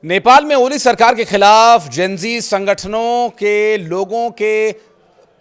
नेपाल में ओली सरकार के खिलाफ जेनजी संगठनों के लोगों के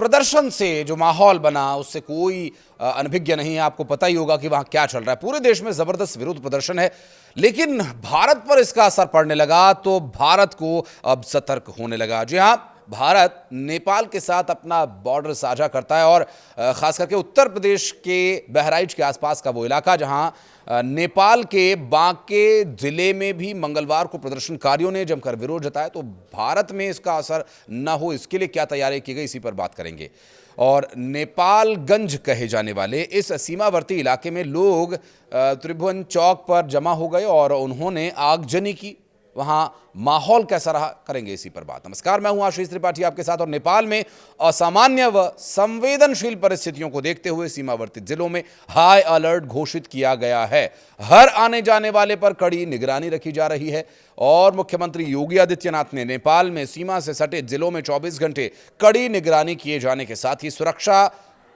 प्रदर्शन से जो माहौल बना उससे कोई अनभिज्ञ नहीं है। आपको पता ही होगा कि वहां क्या चल रहा है। पूरे देश में जबरदस्त विरोध प्रदर्शन है, लेकिन भारत पर इसका असर पड़ने लगा तो भारत को अब सतर्क होने लगा। जी हां, भारत नेपाल के साथ अपना बॉर्डर साझा करता है और खास करके उत्तर प्रदेश के बहराइच के आसपास का वो इलाका जहां नेपाल के बांके जिले में भी मंगलवार को प्रदर्शनकारियों ने जमकर विरोध जताया। तो भारत में इसका असर न हो इसके लिए क्या तैयारी की गई, इसी पर बात करेंगे। और नेपालगंज कहे जाने वाले इस सीमावर्ती इलाके में लोग त्रिभुवन चौक पर जमा हो गए और उन्होंने आगजनी की। वहां माहौल कैसा रहा, करेंगे इसी पर बात। नमस्कार, मैं हूं आशीष त्रिपाठी आपके साथ। और नेपाल में असामान्य व संवेदनशील परिस्थितियों को देखते हुए सीमावर्ती जिलों में हाई अलर्ट घोषित किया गया है। हर आने जाने वाले पर कड़ी निगरानी रखी जा रही है और मुख्यमंत्री योगी आदित्यनाथ ने नेपाल में सीमा से सटे जिलों में 24 घंटे कड़ी निगरानी किए जाने के साथ ही सुरक्षा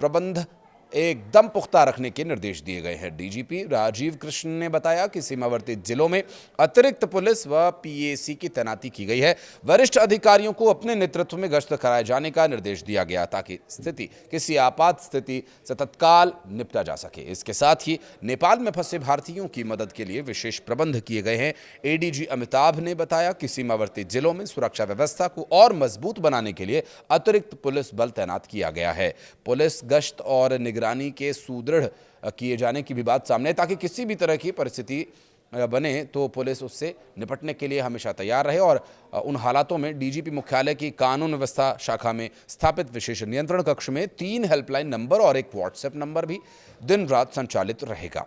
प्रबंध एकदम पुख्ता रखने के निर्देश दिए गए हैं। डीजीपी राजीव कृष्ण ने बताया कि सीमावर्ती जिलों में अतिरिक्त पुलिस व पीएसी की तैनाती की गई है। वरिष्ठ अधिकारियों को अपने नेतृत्व में गश्त कराए जाने का निर्देश दिया गया ताकि स्थिति किसी आपात स्थिति से तत्काल निपटा जा सके। इसके साथ ही नेपाल में फंसे भारतीयों की मदद के लिए विशेष प्रबंध किए गए हैं। एडीजी अमिताभ ने बताया कि सीमावर्ती जिलों में सुरक्षा व्यवस्था को और मजबूत बनाने के लिए अतिरिक्त पुलिस बल तैनात किया गया है। पुलिस गश्त और निगरानी के सुदृढ़ किए जाने की भी बात सामने है ताकि किसी भी तरह की परिस्थिति बने तो पुलिस उससे निपटने के लिए हमेशा तैयार रहे। और उन हालातों में डीजीपी मुख्यालय की कानून व्यवस्था शाखा में स्थापित विशेष नियंत्रण कक्ष में 3 हेल्पलाइन नंबर और एक व्हाट्सएप नंबर भी दिन रात संचालित रहेगा।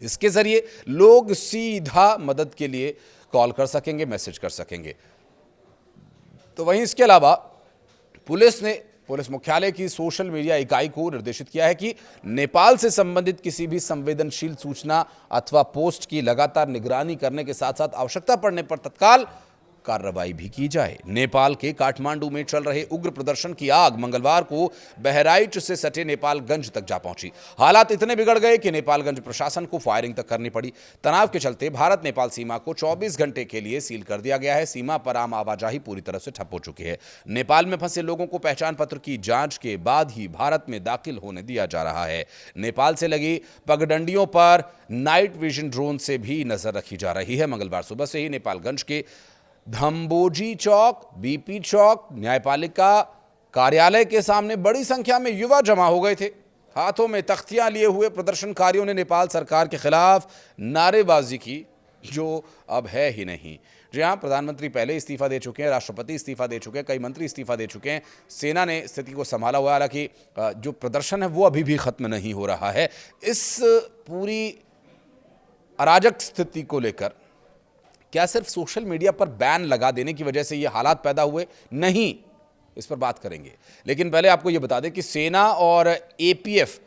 इसके जरिए लोग सीधा मदद के लिए कॉल कर सकेंगे, मैसेज कर सकेंगे। तो वहीं इसके अलावा पुलिस ने पुलिस मुख्यालय की सोशल मीडिया इकाई को निर्देशित किया है कि नेपाल से संबंधित किसी भी संवेदनशील सूचना अथवा पोस्ट की लगातार निगरानी करने के साथ साथ आवश्यकता पड़ने पर तत्काल कार्रवाई भी की जाए। नेपाल के काठमांडू में चल रहे उग्र प्रदर्शन की आग मंगलवार को बहराइच से सटे नेपालगंज तक जा पहुंची। हालात इतने बिगड़ गए कि नेपालगंज प्रशासन को फायरिंग तक करनी पड़ी। तनाव के चलते भारत नेपाल सीमा को 24 घंटे के लिए सील कर दिया गया है। सीमा पर आम आवाजाही पूरी तरह से ठप हो चुकी है। नेपाल में फंसे लोगों को पहचान पत्र की जांच के बाद ही भारत में दाखिल होने दिया जा रहा है। नेपाल से लगी पगडंडियों पर नाइट विजन ड्रोन से भी नजर रखी जा रही है। मंगलवार सुबह से ही नेपालगंज के धम्बोजी चौक, बीपी चौक, न्यायपालिका कार्यालय के सामने बड़ी संख्या में युवा जमा हो गए थे। हाथों में तख्तियां लिए हुए प्रदर्शनकारियों ने नेपाल सरकार के खिलाफ नारेबाजी की, जो अब है ही नहीं। जी हां, प्रधानमंत्री पहले इस्तीफा दे चुके हैं, राष्ट्रपति इस्तीफा दे चुके हैं, कई मंत्री इस्तीफा दे चुके हैं। सेना ने स्थिति को संभाला हुआ, हालांकि जो प्रदर्शन है वो अभी भी खत्म नहीं हो रहा है। इस पूरी अराजक स्थिति को लेकर क्या सिर्फ सोशल मीडिया पर बैन लगा देने की वजह से ये हालात पैदा हुए? नहीं, इस पर बात करेंगे। लेकिन पहले आपको ये बता दें कि सेना और एपीएफ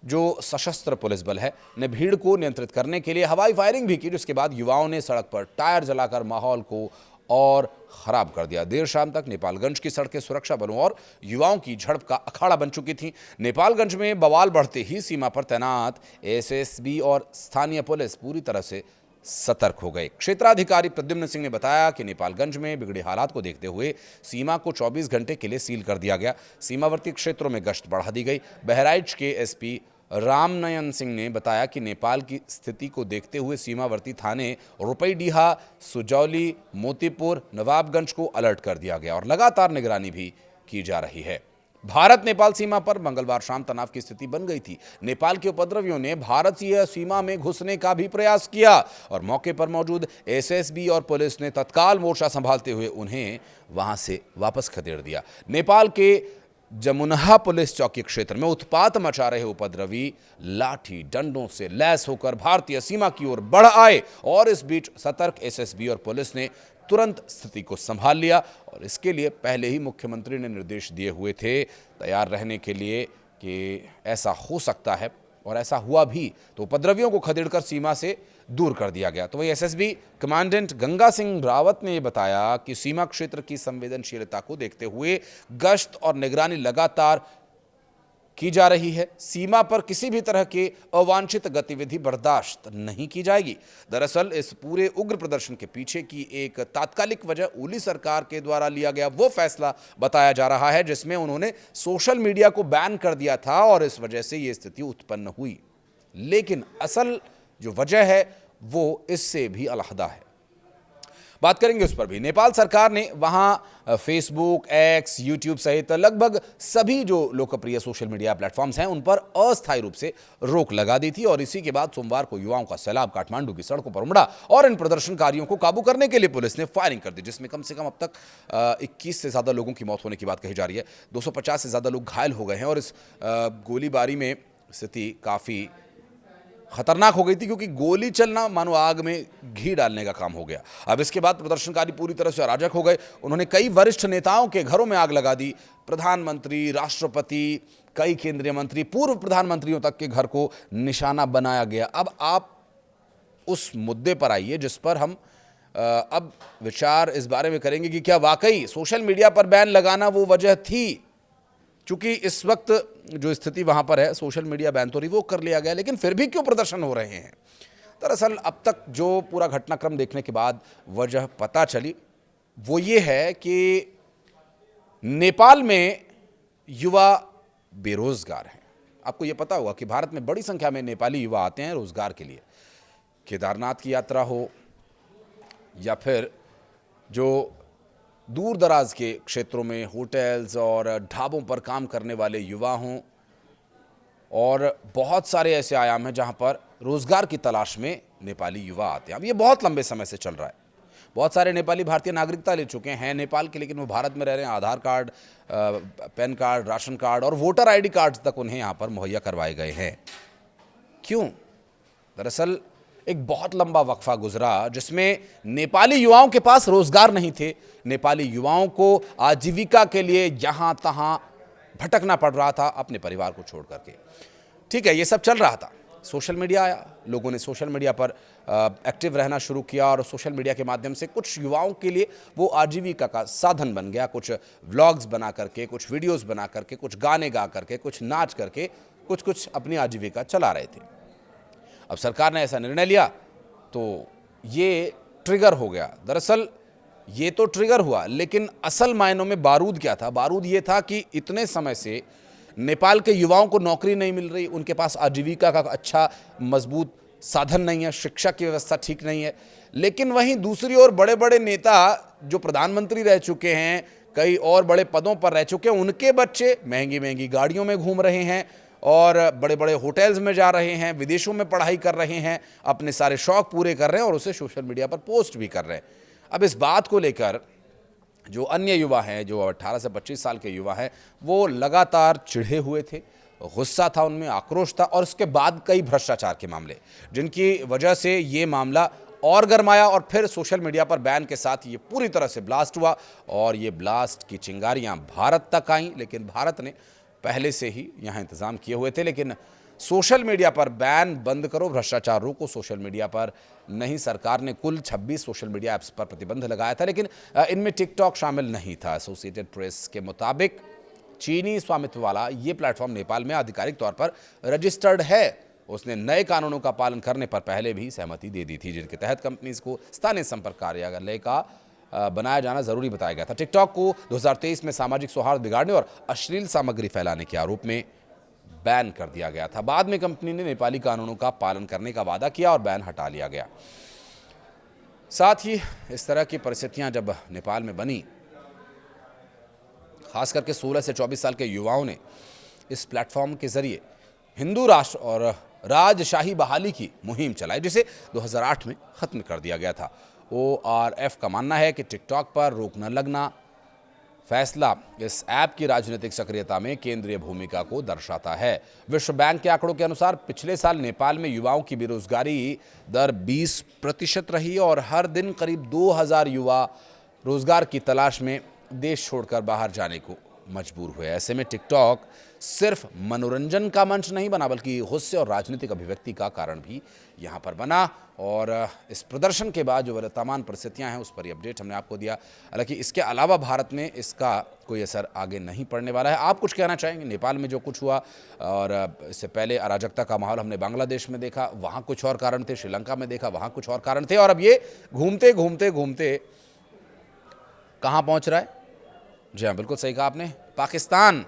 जो सशस्त्र पुलिस बल है ने भीड़ को नियंत्रित करने के लिए हवाई फायरिंग भी की, जिसके बाद युवाओं ने सड़क पर टायर जलाकर माहौल को और खराब कर दिया। देर शाम तक नेपालगंज की सड़कें सुरक्षा बलों और युवाओं की झड़प का अखाड़ा बन चुकी थी। नेपालगंज में बवाल बढ़ते ही सीमा पर तैनात एसएसबी और स्थानीय पुलिस पूरी तरह से सतर्क हो गए। क्षेत्राधिकारी प्रद्युम्न सिंह ने बताया कि नेपालगंज में बिगड़े हालात को देखते हुए सीमा को 24 घंटे के लिए सील कर दिया गया। सीमावर्ती क्षेत्रों में गश्त बढ़ा दी गई। बहराइच के एसपी रामनयन सिंह ने बताया कि नेपाल की स्थिति को देखते हुए सीमावर्ती थाने रुपईडीहा, सुजौली, मोतीपुर, नवाबगंज को अलर्ट कर दिया गया और लगातार निगरानी भी की जा रही है। भारत नेपाल सीमा पर मंगलवार शाम तनाव की स्थिति बन गई थी। नेपाल के उपद्रवियों ने भारतीय सीमा में घुसने का भी प्रयास किया और मौके पर मौजूद एसएसबी और पुलिस ने तत्काल मोर्चा संभालते हुए उन्हें वहां से वापस खदेड़ दिया। नेपाल के जमुनहा पुलिस चौकी क्षेत्र में उत्पात मचा रहे उपद्रवी लाठी डंडों से लैस होकर भारतीय सीमा की ओर बढ़ आए और इस बीच सतर्क एसएसबी और पुलिस ने तुरंत स्थिति को संभाल लिया और इसके लिए पहले ही मुख्यमंत्री ने निर्देश दिए हुए थे तैयार रहने के लिए कि ऐसा हो सकता है, और ऐसा हुआ भी। तो उपद्रवियों को खदेड़कर सीमा से दूर कर दिया गया। तो वही एसएसबी कमांडेंट गंगा सिंह रावत ने बताया कि सीमा क्षेत्र की संवेदनशीलता को देखते हुए गश्त और निगरानी लगातार की जा रही है। सीमा पर किसी भी तरह की अवांछित गतिविधि बर्दाश्त नहीं की जाएगी। दरअसल इस पूरे उग्र प्रदर्शन के पीछे की एक तात्कालिक वजह ओली सरकार के द्वारा लिया गया वो फैसला बताया जा रहा है जिसमें उन्होंने सोशल मीडिया को बैन कर दिया था और इस वजह से ये स्थिति उत्पन्न हुई। लेकिन असल जो वजह है वो इससे भी अलहदा है। बात करेंगे उस पर भी। नेपाल सरकार ने वहां फेसबुक, एक्स, यूट्यूब सहित लगभग सभी जो लोकप्रिय सोशल मीडिया प्लेटफॉर्म्स हैं उन पर अस्थायी रूप से रोक लगा दी थी और इसी के बाद सोमवार को युवाओं का सैलाब काठमांडू की सड़कों पर उमड़ा और इन प्रदर्शनकारियों को काबू करने के लिए पुलिस ने फायरिंग कर दी, जिसमें कम से कम अब तक 21 से ज्यादा लोगों की मौत होने की बात कही जा रही है। 250 से ज्यादा लोग घायल हो गए हैं और इस गोलीबारी में स्थिति काफी खतरनाक हो गई थी क्योंकि गोली चलना मानो आग में घी डालने का काम हो गया। अब इसके बाद प्रदर्शनकारी पूरी तरह से अराजक हो गए। उन्होंने कई वरिष्ठ नेताओं के घरों में आग लगा दी। प्रधानमंत्री, राष्ट्रपति, कई केंद्रीय मंत्री, पूर्व प्रधानमंत्रियों तक के घर को निशाना बनाया गया। अब आप उस मुद्दे पर आइए जिस पर हम अब विचार इस बारे में करेंगे कि क्या वाकई सोशल मीडिया पर बैन लगाना वो वजह थी। चूंकि इस वक्त जो स्थिति वहां पर है, सोशल मीडिया बैन तो रिवोक कर लिया गया, लेकिन फिर भी क्यों प्रदर्शन हो रहे हैं? दरअसल अब तक जो पूरा घटनाक्रम देखने के बाद वजह पता चली वो ये है कि नेपाल में युवा बेरोजगार हैं। आपको ये पता होगा कि भारत में बड़ी संख्या में नेपाली युवा आते हैं रोजगार के लिए। केदारनाथ की यात्रा हो या फिर जो दूर दराज के क्षेत्रों में होटल्स और ढाबों पर काम करने वाले युवा हों, और बहुत सारे ऐसे आयाम हैं जहां पर रोजगार की तलाश में नेपाली युवा आते हैं। अब ये बहुत लंबे समय से चल रहा है। बहुत सारे नेपाली भारतीय नागरिकता ले चुके हैं नेपाल के, लेकिन वो भारत में रह रहे हैं। Aadhaar card, PAN card, ration card और वोटर आईडी कार्ड तक उन्हें यहाँ पर मुहैया करवाए गए हैं। क्यों? दरअसल एक बहुत लंबा वक्फा गुजरा जिसमें नेपाली युवाओं के पास रोजगार नहीं थे। नेपाली युवाओं को आजीविका के लिए यहां तहां भटकना पड़ रहा था अपने परिवार को छोड़ करके। ठीक है, ये सब चल रहा था। सोशल मीडिया आया, लोगों ने सोशल मीडिया पर एक्टिव रहना शुरू किया और सोशल मीडिया के माध्यम से कुछ युवाओं के लिए वो आजीविका का साधन बन गया। कुछ व्लॉग्स बना करके, कुछ वीडियोस बना करके, कुछ गाने गा करके, कुछ नाच करके कुछ अपनी आजीविका चला रहे थे। अब सरकार ने ऐसा निर्णय लिया तो ये ट्रिगर हो गया। दरअसल ये तो ट्रिगर हुआ, लेकिन असल मायनों में बारूद क्या था? बारूद ये था कि इतने समय से नेपाल के युवाओं को नौकरी नहीं मिल रही, उनके पास आजीविका का अच्छा मजबूत साधन नहीं है, शिक्षा की व्यवस्था ठीक नहीं है। लेकिन वहीं दूसरी ओर बड़े बड़े नेता जो प्रधानमंत्री रह चुके हैं, कई और बड़े पदों पर रह चुके हैं, उनके बच्चे महंगी महंगी गाड़ियों में घूम रहे हैं और बड़े बड़े होटल्स में जा रहे हैं, विदेशों में पढ़ाई कर रहे हैं, अपने सारे शौक पूरे कर रहे हैं और उसे सोशल मीडिया पर पोस्ट भी कर रहे हैं। अब इस बात को लेकर जो अन्य युवा हैं, जो 18 से 25 साल के युवा हैं, वो लगातार चिढ़े हुए थे, गुस्सा था उनमें, आक्रोश था। और उसके बाद कई भ्रष्टाचार के मामले जिनकी वजह से ये मामला और गर्माया और फिर सोशल मीडिया पर बैन के साथ ये पूरी तरह से ब्लास्ट हुआ और ये ब्लास्ट की चिंगारियां भारत तक आईं। लेकिन भारत ने पहले से ही यहाँ इंतजाम किए हुए थे। लेकिन सोशल मीडिया पर बैन बंद करो, भ्रष्टाचार रोको, सोशल मीडिया पर नहीं। सरकार ने कुल 26 सोशल मीडिया ऐप्स पर प्रतिबंध लगाया था, लेकिन इनमें टिकटॉक शामिल नहीं था। एसोसिएटेड प्रेस के मुताबिक चीनी स्वामित्व वाला ये प्लेटफॉर्म नेपाल में आधिकारिक तौर पर रजिस्टर्ड है। उसने नए कानूनों का पालन करने पर पहले भी सहमति दे दी थी, जिनके तहत कंपनीज को स्थानीय संपर्क कार्यालय का बनाया जाना जरूरी बताया गया था। टिकटॉक को 2023 में सामाजिक सौहार्द बिगाड़ने और अश्लील सामग्री फैलाने के आरोप में बैन कर दिया गया था। बाद में कंपनी ने नेपाली कानूनों का पालन करने का वादा किया और बैन हटा लिया गया। साथ ही इस तरह की परिस्थितियां जब नेपाल में बनी, खास करके 16 से 24 साल के युवाओं ने इस प्लेटफॉर्म के जरिए हिंदू राष्ट्र और राजशाही बहाली की मुहिम चलाई, जिसे 2008 में खत्म कर दिया गया था। ORF का मानना है कि टिकटॉक पर रोक न लगना फैसला इस ऐप की राजनीतिक सक्रियता में केंद्रीय भूमिका को दर्शाता है। विश्व बैंक के आंकड़ों के अनुसार पिछले साल नेपाल में युवाओं की बेरोजगारी दर 20% रही और हर दिन करीब 2000 युवा रोजगार की तलाश में देश छोड़कर बाहर जाने को मजबूर हुए। ऐसे में टिकटॉक सिर्फ मनोरंजन का मंच नहीं बना, बल्कि गुस्से और राजनीतिक अभिव्यक्ति का कारण भी यहाँ पर बना। और इस प्रदर्शन के बाद जो वर्तमान परिस्थितियाँ हैं उस पर ये अपडेट हमने आपको दिया। हालांकि इसके अलावा भारत में इसका कोई असर आगे नहीं पड़ने वाला है। आप कुछ कहना चाहेंगे? नेपाल में जो कुछ हुआ, और इससे पहले अराजकता का माहौल हमने बांग्लादेश में देखा, वहाँ कुछ और कारण थे, श्रीलंका में देखा, वहाँ कुछ और कारण थे, और अब ये घूमते घूमते घूमते कहाँ पहुँच रहा है? जी हाँ, बिल्कुल सही कहा आपने, पाकिस्तान।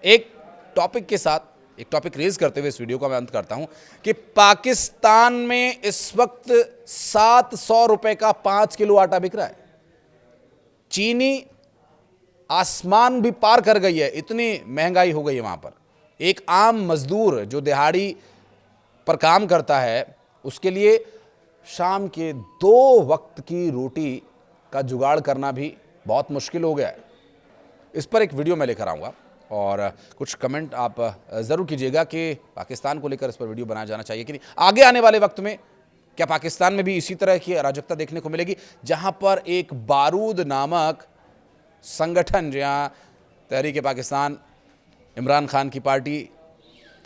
एक टॉपिक के साथ एक टॉपिक रेज करते हुए इस वीडियो का मैं अंत करता हूं कि पाकिस्तान में इस वक्त 700 रुपए का 5 किलो आटा बिक रहा है। चीनी आसमान भी पार कर गई है, इतनी महंगाई हो गई है वहां पर। एक आम मजदूर जो दिहाड़ी पर काम करता है, उसके लिए शाम के 2 वक्त की रोटी का जुगाड़ करना भी बहुत मुश्किल हो गया है। इस पर एक वीडियो मैं लेकर आऊँगा, और कुछ कमेंट आप ज़रूर कीजिएगा कि पाकिस्तान को लेकर इस पर वीडियो बनाया जाना चाहिए कि नहीं। आगे आने वाले वक्त में क्या पाकिस्तान में भी इसी तरह की अराजकता देखने को मिलेगी, जहां पर एक बारूद नामक संगठन, जहां तहरीक पाकिस्तान, इमरान खान की पार्टी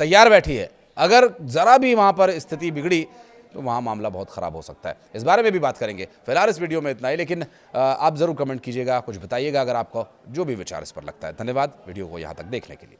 तैयार बैठी है, अगर ज़रा भी वहाँ पर स्थिति बिगड़ी तो वहाँ मामला बहुत ख़राब हो सकता है। इस बारे में भी बात करेंगे। फिलहाल इस वीडियो में इतना ही, लेकिन आप ज़रूर कमेंट कीजिएगा, कुछ बताइएगा अगर आपको जो भी विचार इस पर लगता है। धन्यवाद वीडियो को यहाँ तक देखने के लिए।